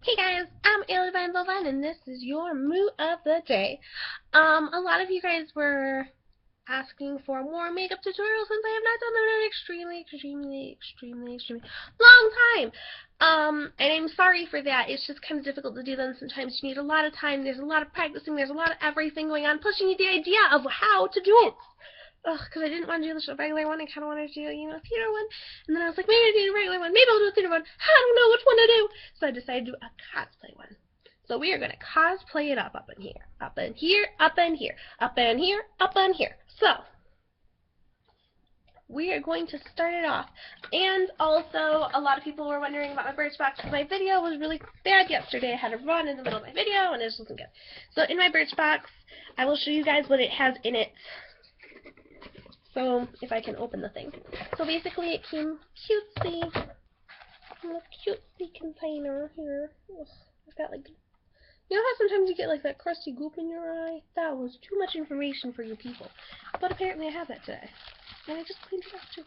Hey guys, I'm Ariel and this is your mood of the day. A lot of you guys were asking for more makeup tutorials since I have not done them in an extremely long time. And I'm sorry for that. It's just kind of difficult to do them. Sometimes you need a lot of time. There's a lot of practicing. There's a lot of everything going on, plus you need the idea of how to do it. Ugh, because I didn't want to do the regular one. I kind of wanted to do, a theater one. And then I was like, maybe I'll do a regular one. Maybe I'll do a theater one. I don't know which one to do. So I decided to do a cosplay one. So we are going to cosplay it up in here. Up in here, up in here, up in here, up in here. So we are going to start it off. And also, a lot of people were wondering about my Birchbox because my video was really bad yesterday. I had to run in the middle of my video and it just wasn't good. So in my Birchbox, I will show you guys what it has in it. So, if I can open the thing. So basically it came cutesy, in a cutesy container here. Ugh, it's got like, you know how sometimes you get like that crusty goop in your eye? That was too much information for you people. But apparently I have that today. And I just cleaned it up too.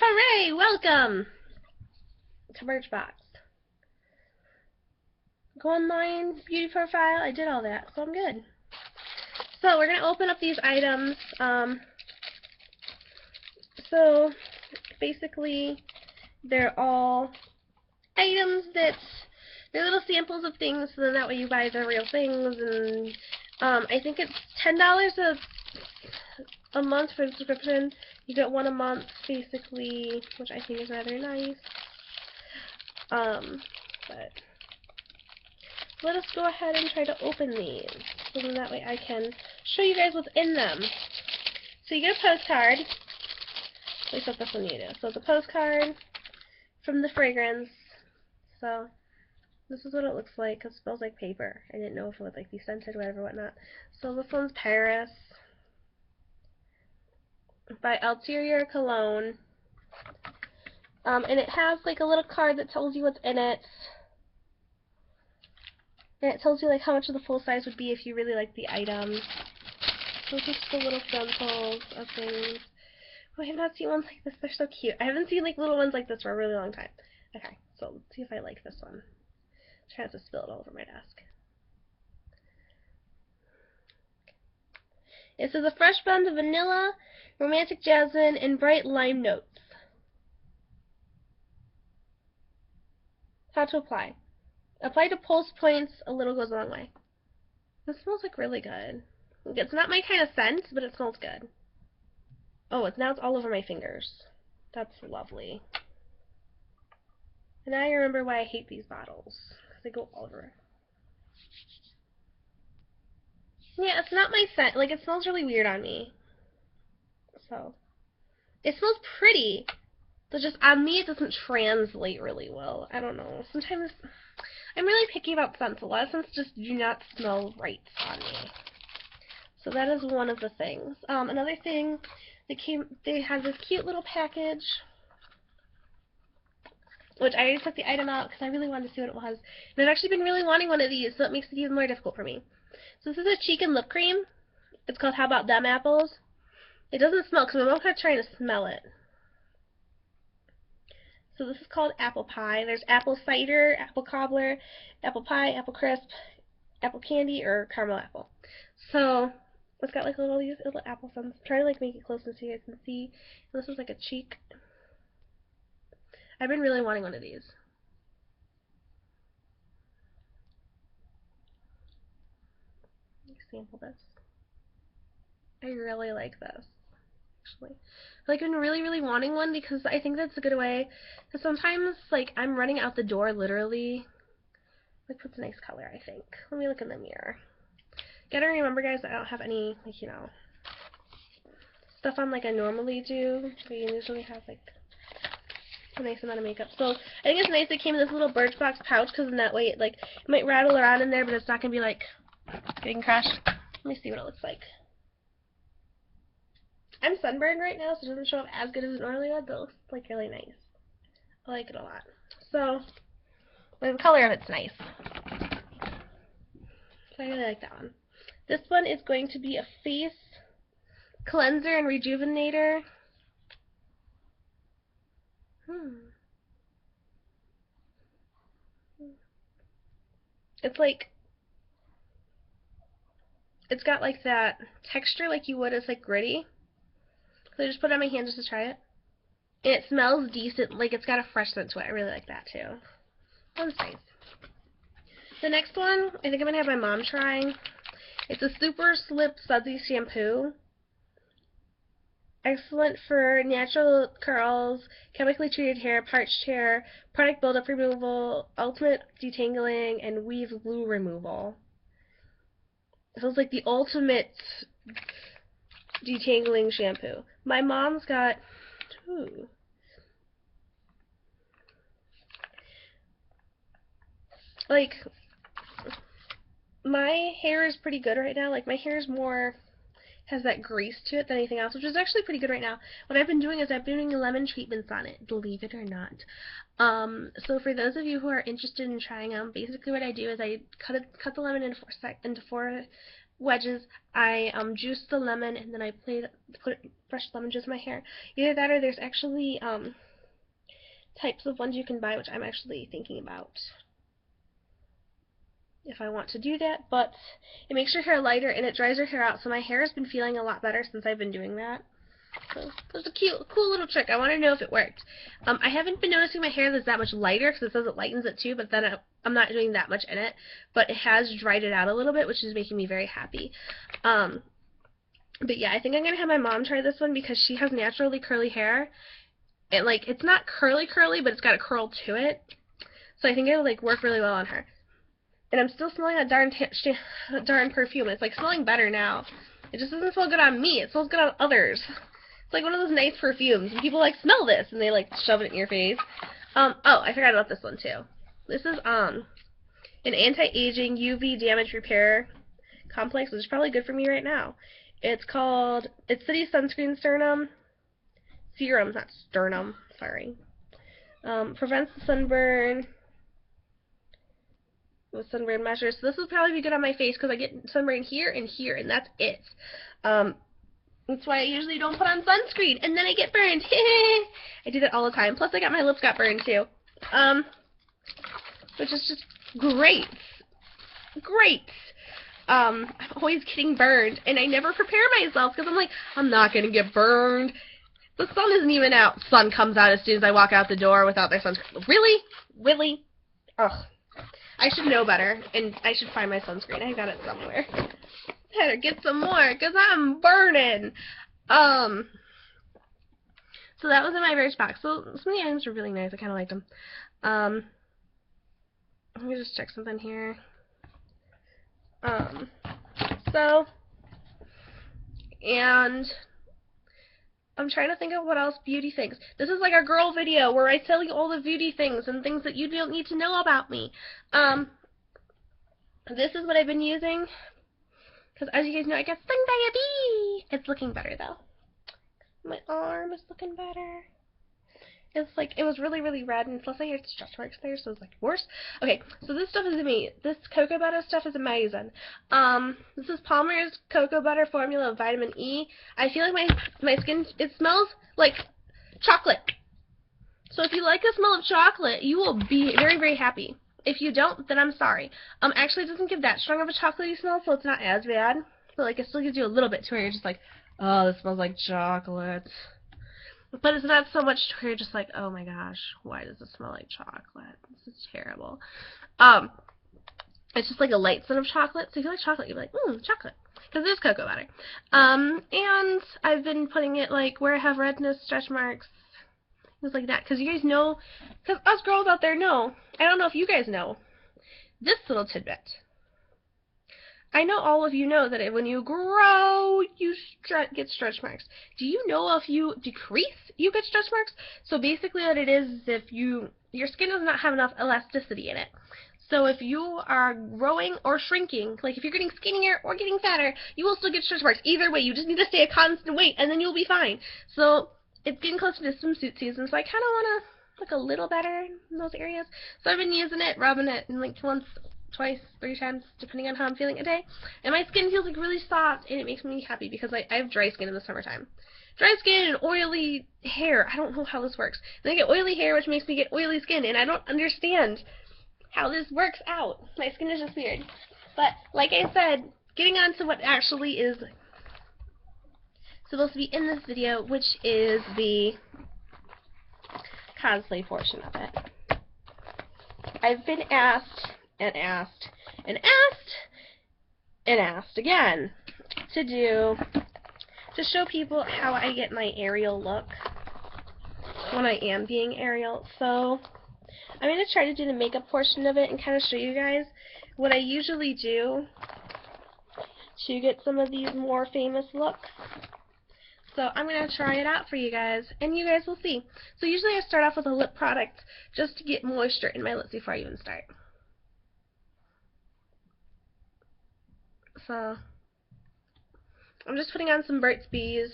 Hooray! Welcome to Birchbox. Go online, beauty profile, I did all that, so I'm good. So we're going to open up these items. So basically, they're all items that they're little samples of things, so then that way you buy the real things. And I think it's $10 a month for the subscription. You get one a month, basically, which I think is rather nice. But let us go ahead and try to open these, so then that way I can show you guys what's in them. So you get a postcard. At least this one you do. So it's a postcard from the fragrance. So this is what it looks like. It smells like paper. I didn't know if it would like be scented, whatever, whatnot. So this one's Paris by Ulterior Cologne. And it has like a little card that tells you what's in it. And it tells you like how much of the full size would be if you really like the item. So just the little samples of things. Oh, I have not seen ones like this. They're so cute. I haven't seen like little ones like this for a really long time. Okay, so let's see if I like this one. I try not to spill it all over my desk. It says a fresh blend of vanilla, romantic jasmine, and bright lime notes. How to apply. Apply to pulse points. A little goes a long way. This smells like really good. It's not my kind of scent, but it smells good. Oh, now it's all over my fingers. That's lovely. And now I remember why I hate these bottles. Because they go all over. Yeah, it's not my scent. Like, it smells really weird on me. So, it smells pretty. But just on me, it doesn't translate really well. I don't know. Sometimes I'm really picky about scents. A lot of scents just do not smell right on me. So that is one of the things. Another thing, they have this cute little package, which I already took the item out because I really wanted to see what it was. And I've actually been really wanting one of these, so it makes it even more difficult for me. So this is a cheek and lip cream. It's called How About Them Apples. It doesn't smell, because I'm not trying to smell it. So this is called apple pie. There's apple cider, apple cobbler, apple pie, apple crisp, apple candy, or caramel apple. So it's got like these little apple suns. I'm trying to like make it close so you guys can see. And this is like a cheek. I've been really wanting one of these. Let me sample this. I really like this. Actually, like, I've been really wanting one because I think that's a good way. Because sometimes like I'm running out the door literally. Like, what's a nice color? I think. Let me look in the mirror. Gotta remember, guys, I don't have any like stuff on like I normally do. I usually have like a nice amount of makeup. So I think it's nice it came in this little Birchbox pouch because in that way it like it might rattle around in there, but it's not gonna be like getting crushed. Let me see what it looks like. I'm sunburned right now, so it doesn't show up as good as it normally would, but it looks like really nice. I like it a lot. So the color of it's nice. So I really like that one. This one is going to be a face cleanser and rejuvenator. It's like, it's got like that texture like you would as like gritty. So I just put it on my hand just to try it. And it smells decent, like it's got a fresh scent to it. I really like that too. One's nice. The next one, I think I'm gonna have my mom try. It's a super slip sudsy shampoo. Excellent for natural curls, chemically treated hair, parched hair, product buildup removal, ultimate detangling, and weave glue removal. It feels like the ultimate detangling shampoo. My mom's got two. Like, my hair is pretty good right now. Like, my hair is more, has that grease to it than anything else, which is actually pretty good right now. What I've been doing is I've been doing lemon treatments on it, believe it or not. So for those of you who are interested in trying them, basically what I do is I cut the lemon into four wedges. I juice the lemon, and then I put fresh lemon juice in my hair. Either that or there's actually types of ones you can buy, which I'm actually thinking about if I want to do that, but it makes your hair lighter and it dries your hair out, so my hair has been feeling a lot better since I've been doing that. So it's a cool little trick. I want to know if it worked. I haven't been noticing my hair that's that much lighter because it says it lightens it too, but then I'm not doing that much in it, but it has dried it out a little bit, which is making me very happy. But yeah, I think I'm going to have my mom try this one because she has naturally curly hair, and like, it's not curly, but it's got a curl to it, so I think it'll like work really well on her. And I'm still smelling that darn perfume. It's like smelling better now. It just doesn't smell good on me. It smells good on others. It's like one of those nice perfumes. And people like, smell this, and they like shove it in your face. Oh, I forgot about this one too. This is an anti-aging UV damage repair complex, which is probably good for me right now. It's City Sunscreen Serum, not sternum. Sorry. Prevents the sunburn with sunburn measures. So this will probably be good on my face because I get sunburn here, and that's it. That's why I usually don't put on sunscreen, and then I get burned. I do that all the time. Plus, my lips got burned too, which is just great. I'm always getting burned, and I never prepare myself because I'm like, I'm not gonna get burned. The sun isn't even out. Sun comes out as soon as I walk out the door without their sunscreen. Really? Ugh. I should know better, and I should find my sunscreen. I got it somewhere. Better get some more, because I'm burning. So that was in my first box. So some of the items were really nice. I kind of liked them. Let me just check something here. And I'm trying to think of what else beauty things. This is like a girl video where I tell you all the beauty things and things that you don't need to know about me. This is what I've been using. Because as you guys know, I got stung by a bee. It's looking better though. My arm is looking better. It's like, it was really, really red, and plus I had stretch marks there, so it's like worse. Okay, so this stuff is amazing. This cocoa butter stuff is amazing. This is Palmer's cocoa butter formula of vitamin E. I feel like my skin, it smells like chocolate. So if you like the smell of chocolate, you will be very, very happy. If you don't, then I'm sorry. Actually, it doesn't give that strong of a chocolatey smell, so it's not as bad. But like, it still gives you a little bit to where you're just like, oh, this smells like chocolate. But it's not so much to where you're just like, oh my gosh, why does it smell like chocolate? This is terrible. It's just like a light scent of chocolate. So if you like chocolate, you'll be like, chocolate. Because it is cocoa butter. And I've been putting it like where I have redness, stretch marks, things like that. Because you guys know, because us girls out there know, I don't know if you guys know, this little tidbit. I know all of you know that when you grow, you get stretch marks. Do you know if you decrease, you get stretch marks? So basically what it is if your skin does not have enough elasticity in it. So if you are growing or shrinking, like if you're getting skinnier or getting fatter, you will still get stretch marks. Either way, you just need to stay a constant weight, and then you'll be fine. So it's getting close to swimsuit season, so I kind of want to look a little better in those areas. So I've been using it, rubbing it, and like once, twice, 3 times, depending on how I'm feeling a day. And my skin feels like really soft, and it makes me happy because I have dry skin in the summertime. Dry skin and oily hair. I don't know how this works. And I get oily hair, which makes me get oily skin, and I don't understand how this works out. My skin is just weird. But, like I said, getting on to what actually is supposed to be in this video, which is the cosplay portion of it. I've been asked and asked and asked and asked again to show people how I get my Ariel look when I am being Ariel. So I'm going to try to do the makeup portion of it and kind of show you guys what I usually do to get some of these more famous looks. So I'm going to try it out for you guys, and you guys will see. So usually I start off with a lip product just to get moisture in my lips before I even start. So I'm just putting on some Burt's Bees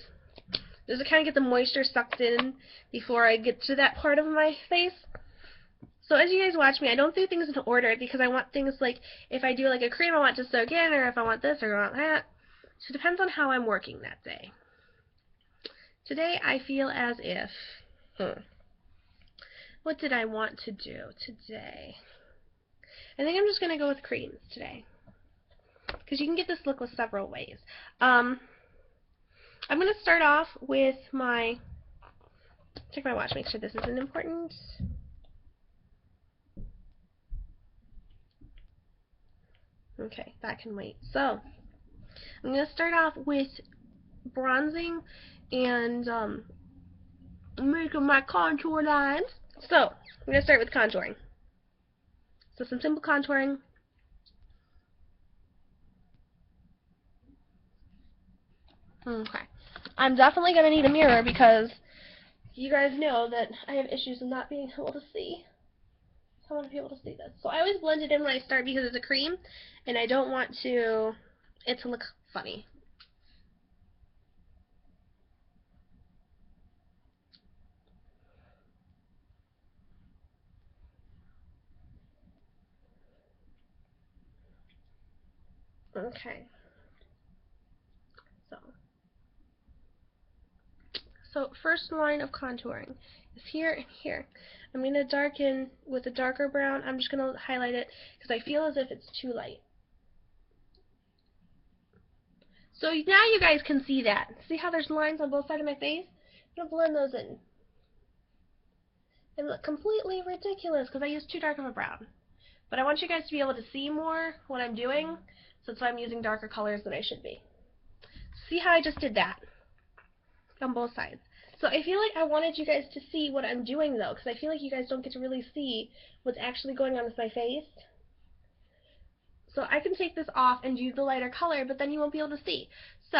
just to kind of get the moisture sucked in before I get to that part of my face. So as you guys watch me, I don't do things in order because I want things like, if I do like a cream I want to soak in, or if I want this or I want that. So it depends on how I'm working that day. Today I feel as if, what did I want to do today? I think I'm just going to go with creams today, because you can get this look with several ways. I'm going to start off with my, check my watch, make sure this isn't important. Okay, that can wait. So, I'm going to start off with bronzing and making my contour lines. So, I'm going to start with contouring. So some simple contouring. Okay. I'm definitely going to need a mirror because you guys know that I have issues with not being able to see. I want to be able to see this. So I always blend it in when I start because it's a cream, and I don't want it to look funny. Okay. So first line of contouring is here and here. I'm going to darken with a darker brown. I'm just going to highlight it because I feel as if it's too light. So now you guys can see that. See how there's lines on both sides of my face? I'm going to blend those in. They look completely ridiculous because I used too dark of a brown. But I want you guys to be able to see more what I'm doing, so that's why I'm using darker colors than I should be. See how I just did that on both sides? So I feel like I wanted you guys to see what I'm doing though, because I feel like you guys don't get to really see what's actually going on with my face. So I can take this off and do the lighter color, but then you won't be able to see. So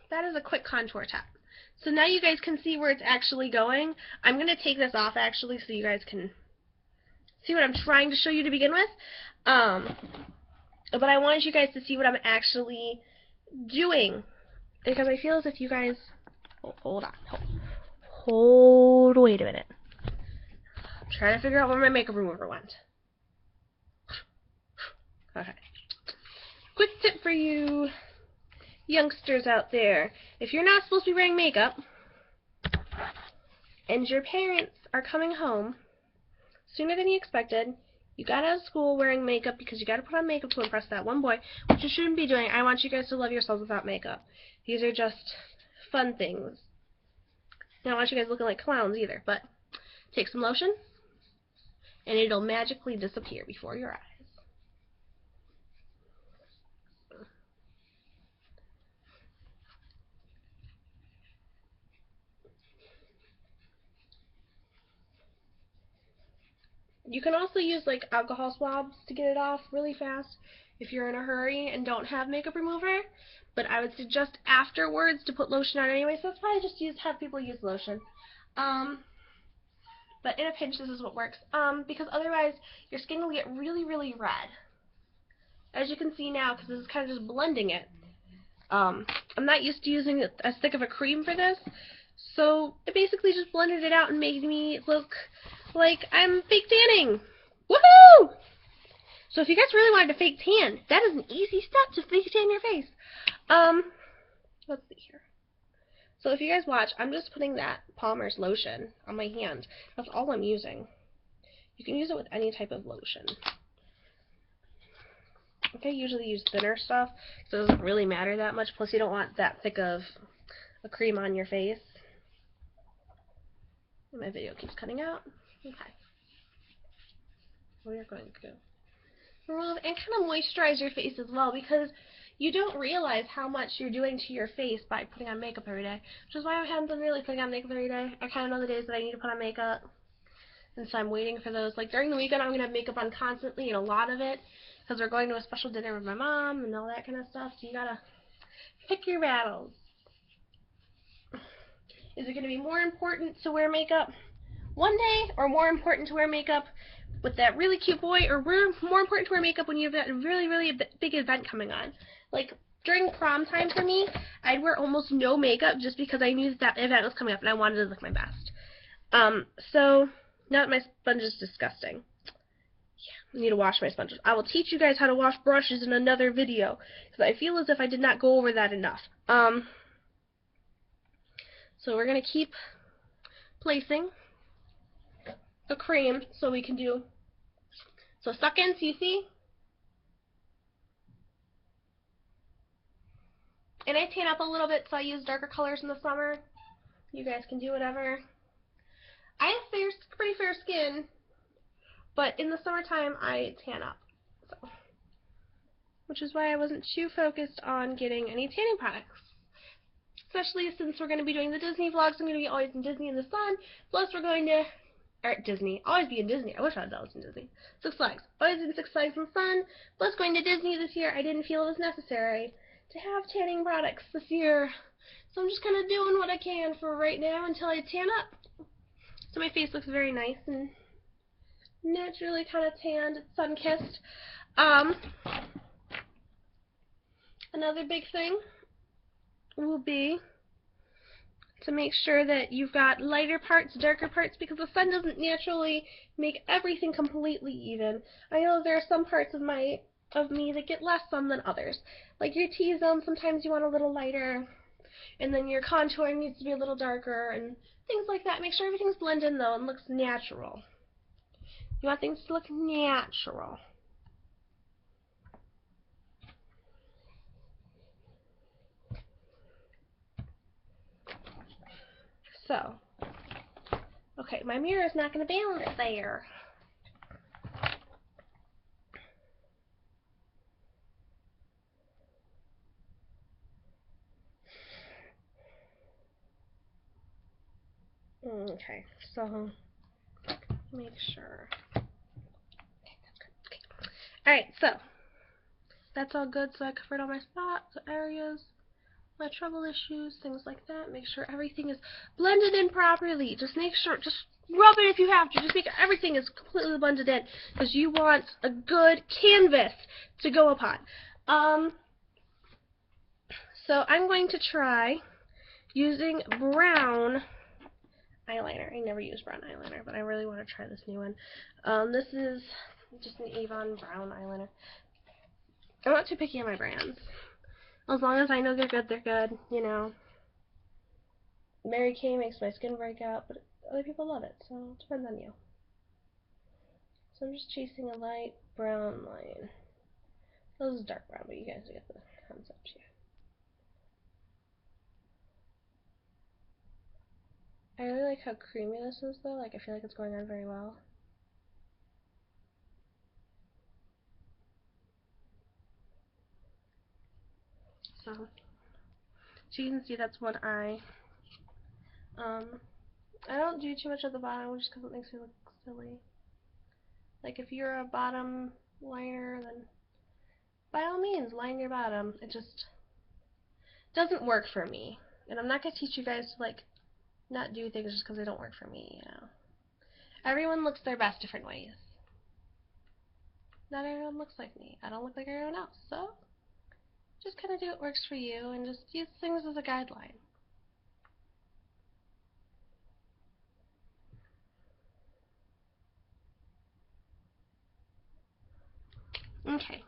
that is a quick contour tap. So now you guys can see where it's actually going. I'm going to take this off actually so you guys can see what I'm trying to show you to begin with. But I wanted you guys to see what I'm actually doing, because I feel as if you guys, hold on, wait a minute. I'm trying to figure out where my makeup remover went. Okay. Quick tip for you youngsters out there. If you're not supposed to be wearing makeup and your parents are coming home sooner than you expected, you got out of school wearing makeup because you got to put on makeup to impress that one boy, which you shouldn't be doing. I want you guys to love yourselves without makeup. These are just fun things. I don't want you guys looking like clowns either, but take some lotion and it'll magically disappear before your eyes. You can also use like alcohol swabs to get it off really fast if you're in a hurry and don't have makeup remover, but I would suggest afterwards to put lotion on anyway, so that's why I just have people use lotion. But in a pinch, this is what works, because otherwise your skin will get really, really red. As you can see now, because this is kind of just blending it. I'm not used to using as thick of a cream for this, so it basically just blended it out and made me look like I'm fake tanning. Woohoo! So if you guys really wanted a fake tan, that is an easy step to fake tan your face. Let's see here. So if you guys watch, I'm just putting that Palmer's lotion on my hand. That's all I'm using. You can use it with any type of lotion. Okay, usually use thinner stuff, so it doesn't really matter that much. Plus, you don't want that thick of a cream on your face. My video keeps cutting out. Okay. We're going to remove and kind of moisturize your face as well, because you don't realize how much you're doing to your face by putting on makeup every day, which is why I haven't been really putting on makeup every day. I kind of know the days that I need to put on makeup, and so I'm waiting for those. Like during the weekend, I'm going to have makeup on constantly, and a lot of it, because we're going to a special dinner with my mom and all that kind of stuff, so you gotta pick your battles. Is it going to be more important to wear makeup one day, or more important to wear makeup with that really cute boy, or more important to wear makeup when you have that really big event coming on? Like during prom time for me, I'd wear almost no makeup just because I knew that event was coming up and I wanted to look my best. So now that my sponge is disgusting. Yeah, I need to wash my sponges. I will teach you guys how to wash brushes in another video, because I feel as if I did not go over that enough. So we're going to keep placing the cream so we can do, so suck in, so you see? And I tan up a little bit, so I use darker colors in the summer. You guys can do whatever. I have pretty fair skin, but in the summertime I tan up. So, which is why I wasn't too focused on getting any tanning products. Especially since we're going to be doing the Disney vlogs. I'm going to be always in Disney in the sun. Plus we're going to, Disney. Always be in Disney. I wish I was in Disney. Six Flags. Always in Six Flags in the sun. Plus going to Disney this year, I didn't feel it was necessary to have tanning products this year. So I'm just kind of doing what I can for right now until I tan up. So my face looks very nice and naturally kind of tanned. It's sun-kissed. Another big thing will be to make sure that you've got lighter parts, darker parts, because the sun doesn't naturally make everything completely even. I know there are some parts of me that get less sun than others. Like your T-zone, sometimes you want a little lighter, and then your contour needs to be a little darker, and things like that. Make sure everything's blended in though and looks natural. You want things to look natural. So, okay, my mirror is not going to balance there. Okay, so make sure. Okay, that's good. Okay. Alright, so that's all good. So I covered all my spots, areas, my trouble issues, things like that. Make sure everything is blended in properly. Just make sure, just rub it if you have to. Just make sure everything is completely blended in, because you want a good canvas to go upon. So I'm going to try using brown eyeliner. I never use brown eyeliner, but I really want to try this new one. This is just an Avon brown eyeliner. I'm not too picky on my brands. As long as I know they're good, you know. Mary Kay makes my skin break out, but other people love it, so it depends on you. So I'm just chasing a light brown line. This is dark brown, but you guys get the concept here. I really like how creamy this is though, like I feel like it's going on very well. So you can see that's one eye. I don't do too much at the bottom just because it makes me look silly. Like if you're a bottom liner, then by all means line your bottom. It just doesn't work for me. And I'm not going to teach you guys to like not do things just because they don't work for me, you know. Everyone looks their best different ways. Not everyone looks like me. I don't look like everyone else. So just kind of do what works for you and just use things as a guideline. Okay.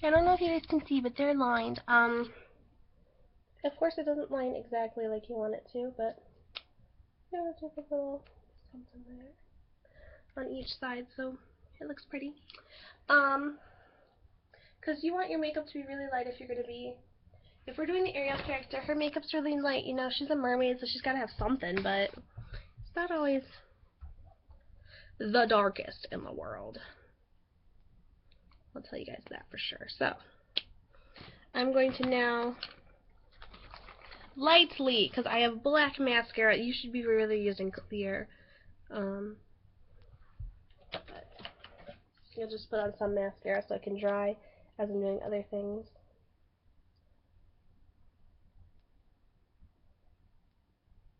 I don't know if you guys can see, but they're lined. Of course it doesn't line exactly like you want it to, but you know, just a little something there. on each side, so it looks pretty. Because you want your makeup to be really light if you're going to be, if we're doing the Ariel character, her makeup's really light, you know, she's a mermaid, so she's got to have something, but it's not always the darkest in the world. I'll tell you guys that for sure. So, I'm going to now lightly, because I have black mascara, you should be really using clear, but you'll just put on some mascara so it can dry as I'm doing other things.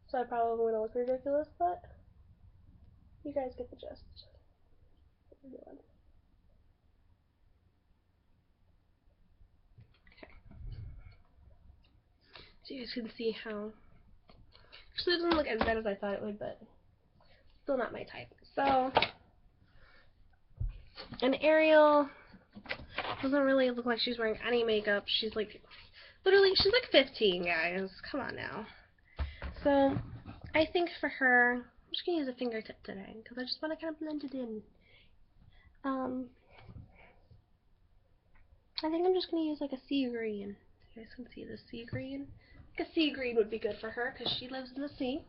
So I probably going to look ridiculous, but you guys get the gist. Okay. So you guys can see how, actually it doesn't look as bad as I thought it would, but still not my type. So, and Ariel doesn't really look like she's wearing any makeup. She's like, literally, she's like 15, guys. Come on now. So, I think for her, I'm just going to use a fingertip today, because I just want to kind of blend it in. I think I'm just going to use like a sea green. You guys can see the sea green. Like a sea green would be good for her, because she lives in the sea.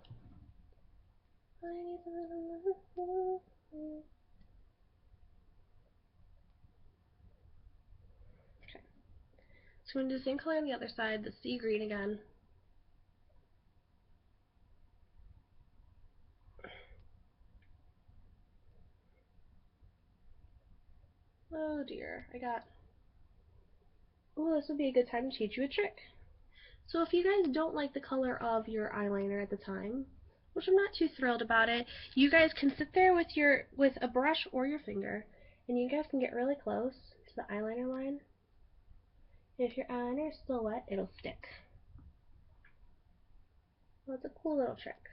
Okay. So I'm going to do the same color on the other side, the sea green again. Oh dear, oh, this would be a good time to teach you a trick. So if you guys don't like the color of your eyeliner at the time, which I'm not too thrilled about it, you guys can sit there with a brush or your finger, and you guys can get really close to the eyeliner line. And if your eyeliner is still wet, it'll stick. Well, it's a cool little trick.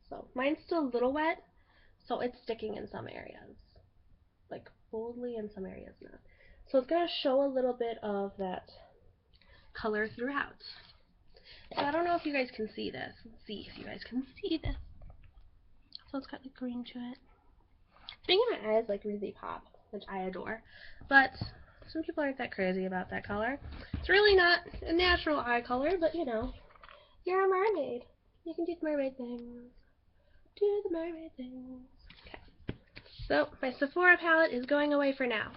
So mine's still a little wet, so it's sticking in some areas, like boldly, in some areas not. So it's going to show a little bit of that color throughout. So I don't know if you guys can see this. Let's see if you guys can see this. So it's got like green to it. Making my eyes like really pop, which I adore. But some people aren't that crazy about that color. It's really not a natural eye color, but you know, you're a mermaid. You can do the mermaid things. Do the mermaid things. Okay. So my Sephora palette is going away for now.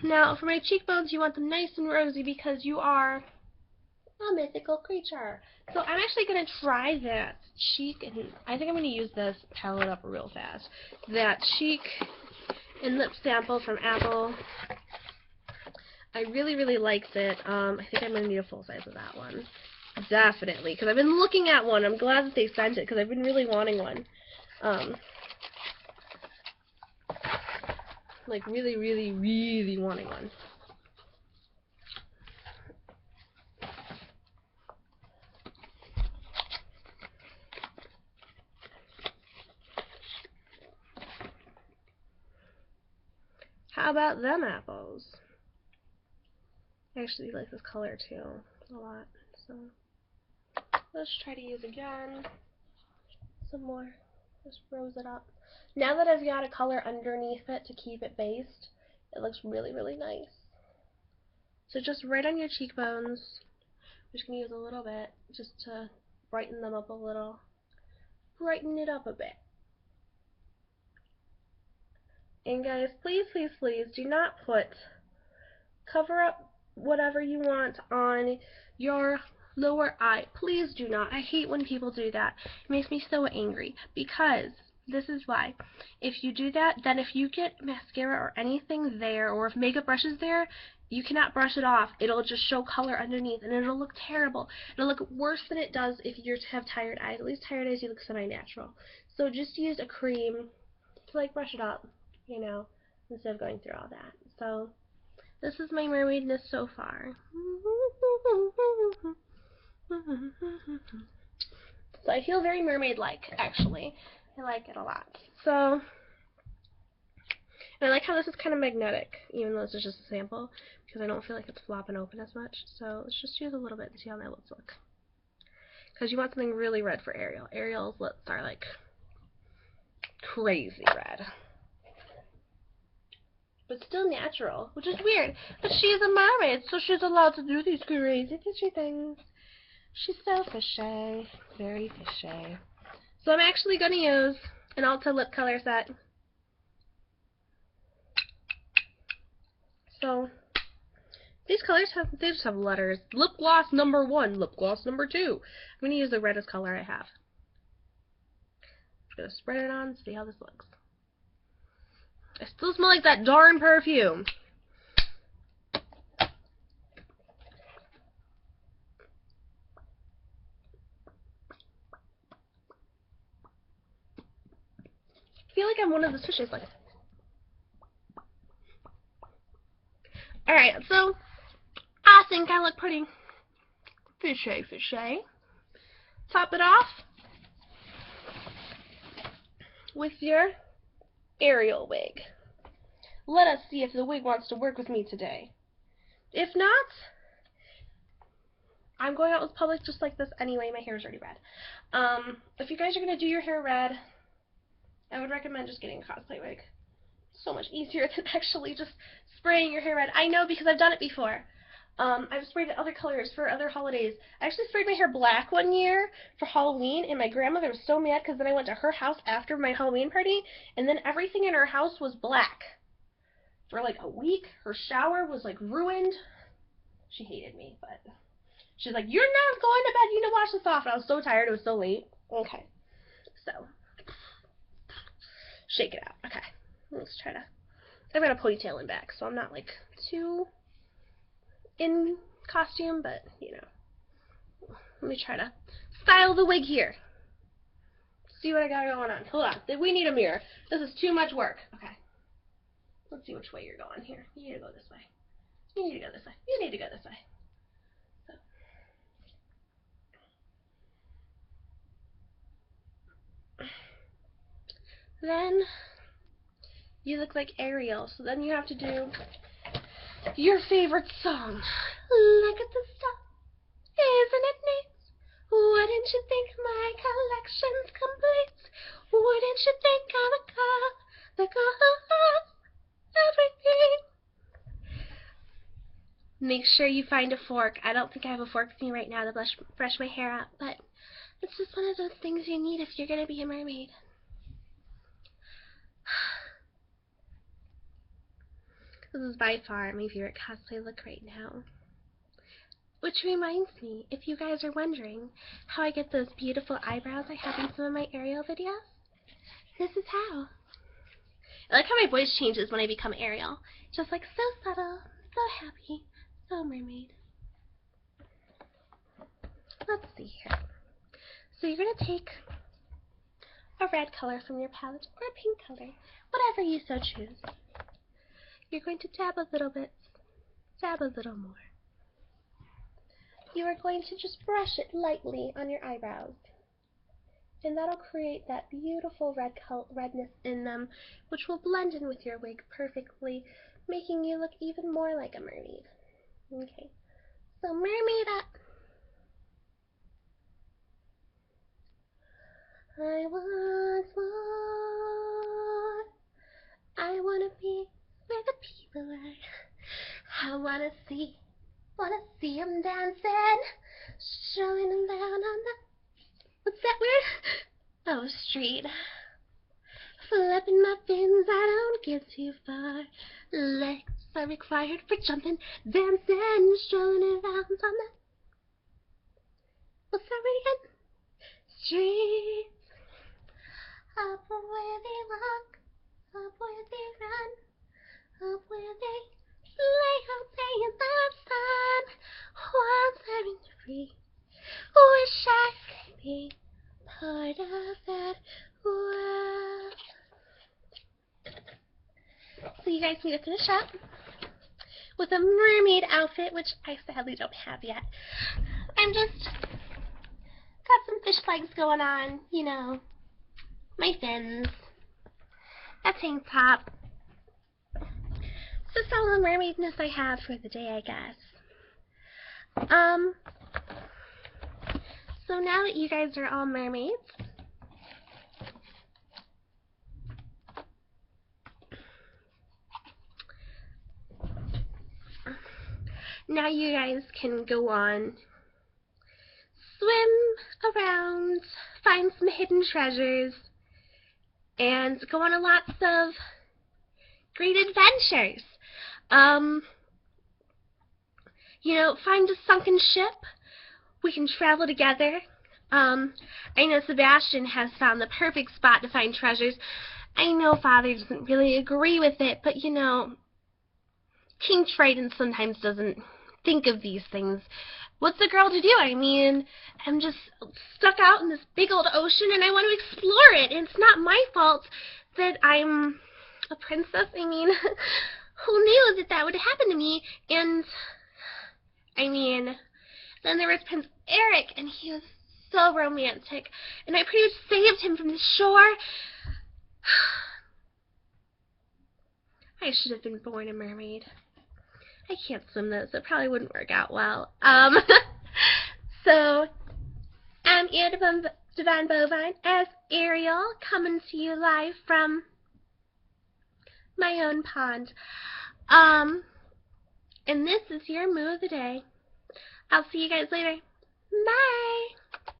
Now for my cheekbones, you want them nice and rosy because you are a mythical creature. So I'm actually going to try that cheek, and I think I'm going to use this palette up real fast. That cheek and lip sample from Apple. I really, really liked it. I think I'm going to need a full size of that one. Definitely, because I've been looking at one. I'm glad that they sent it, because I've been really wanting one. Like, really, really, really wanting one. How about them apples? I actually like this color too a lot. So let's try to use again some more. Just rose it up. Now that I've got a color underneath it to keep it based, it looks really, really nice. So just right on your cheekbones, I'm just going to use a little bit just to brighten them up a little. Brighten it up a bit. And guys, please, please, please do not cover up whatever you want on your lower eye. Please do not. I hate when people do that. It makes me so angry, because this is why. If you do that, then if you get mascara or anything there, or if makeup brush is there, you cannot brush it off. It'll just show color underneath, and it'll look terrible. It'll look worse than it does if you have tired eyes. At least tired eyes, you look semi-natural. So just use a cream to like brush it up, you know, instead of going through all that. So this is my mermaidness so far. So I feel very mermaid-like, actually. I like it a lot. So, and I like how this is kind of magnetic, even though this is just a sample, because I don't feel like it's flopping open as much. So let's just use a little bit and see how my lips look. because you want something really red for Ariel. Ariel's lips are like crazy red. But still natural, which is weird. But she's a mermaid, so she's allowed to do these crazy fishy things. She's so fishy. Very fishy. So I'm actually going to use an Ulta lip color set. So these colors they just have letters. Lip gloss number 1, lip gloss number 2. I'm going to use the reddest color I have. I'm going to spread it on, see how this looks. I still smell like that darn perfume. I feel like I'm one of those fishes, like. Alright, so I think I look pretty fishy. Top it off with your Ariel wig. Let us see if the wig wants to work with me today. If not, I'm going out with public just like this anyway. My hair is already red. If you guys are going to do your hair red, I would recommend just getting a cosplay wig. So much easier than actually just spraying your hair red. I know because I've done it before. I've sprayed other colors for other holidays. I actually sprayed my hair black one year for Halloween, and my grandmother was so mad because then I went to her house after my Halloween party, and then everything in her house was black. For like a week, her shower was like ruined. She hated me, but she's like, "You're not going to bed, you need to wash this off." And I was so tired, it was so late. Okay, so shake it out. Okay, let's try to. I've got a ponytail in back, so I'm not like too in costume, but you know. Let me try to style the wig here. See what I got going on. Hold on. We need a mirror. This is too much work. Okay. Let's see which way you're going here. You need to go this way. You need to go this way. You need to go this way. So. Then you look like Ariel, so then you have to do your favorite song. Look at the stuff, isn't it neat? Wouldn't you think my collection's complete? Wouldn't you think I'm a girl that goes everything? Make sure you find a fork. I don't think I have a fork with me right now to brush my hair out, but it's just one of those things you need if you're going to be a mermaid. This is by far my favorite cosplay look right now. Which reminds me, if you guys are wondering how I get those beautiful eyebrows I have in some of my Ariel videos, this is how. I like how my voice changes when I become Ariel. Just like so subtle, so happy, so mermaid. Let's see here. So you're going to take a red color from your palette or a pink color, whatever you so choose. You're going to dab a little bit, dab a little more. You are going to just brush it lightly on your eyebrows. And that'll create that beautiful redness in them, which will blend in with your wig perfectly, making you look even more like a mermaid. Okay, so mermaid up. I want more. I want to be where the people are. I want to see them dancing, showing them down on the, what's that word? Oh, street. Flipping my fins, I don't get too far. Legs are required for jumping, dancing, showing it around on the, what's that word again? Street. Up where they walk, up where they run, up where they lay all day in the sun, while they're free. Wish I could be part of that world. So you guys need to finish up with a mermaid outfit, which I sadly don't have yet. I'm just got some fish legs going on, you know. My fins, a tank top. Just all the mermaidness I have for the day, I guess. So now that you guys are all mermaids, now you guys can go on, swim around, find some hidden treasures, and go on lots of great adventures. You know, find a sunken ship. We can travel together. I know Sebastian has found the perfect spot to find treasures. I know Father doesn't really agree with it, but you know, King Triton sometimes doesn't think of these things. What's a girl to do? I mean, I'm just stuck out in this big old ocean and I want to explore it. And it's not my fault that I'm a princess. I mean, who knew that that would happen to me? And, I mean, then there was Prince Eric, and he was so romantic. And I pretty much saved him from the shore. I should have been born a mermaid. I can't swim though, so it probably wouldn't work out well. So, I'm Anna Devon Bovine as Ariel, coming to you live from my own pond. And this is your moo of the day. I'll see you guys later. Bye!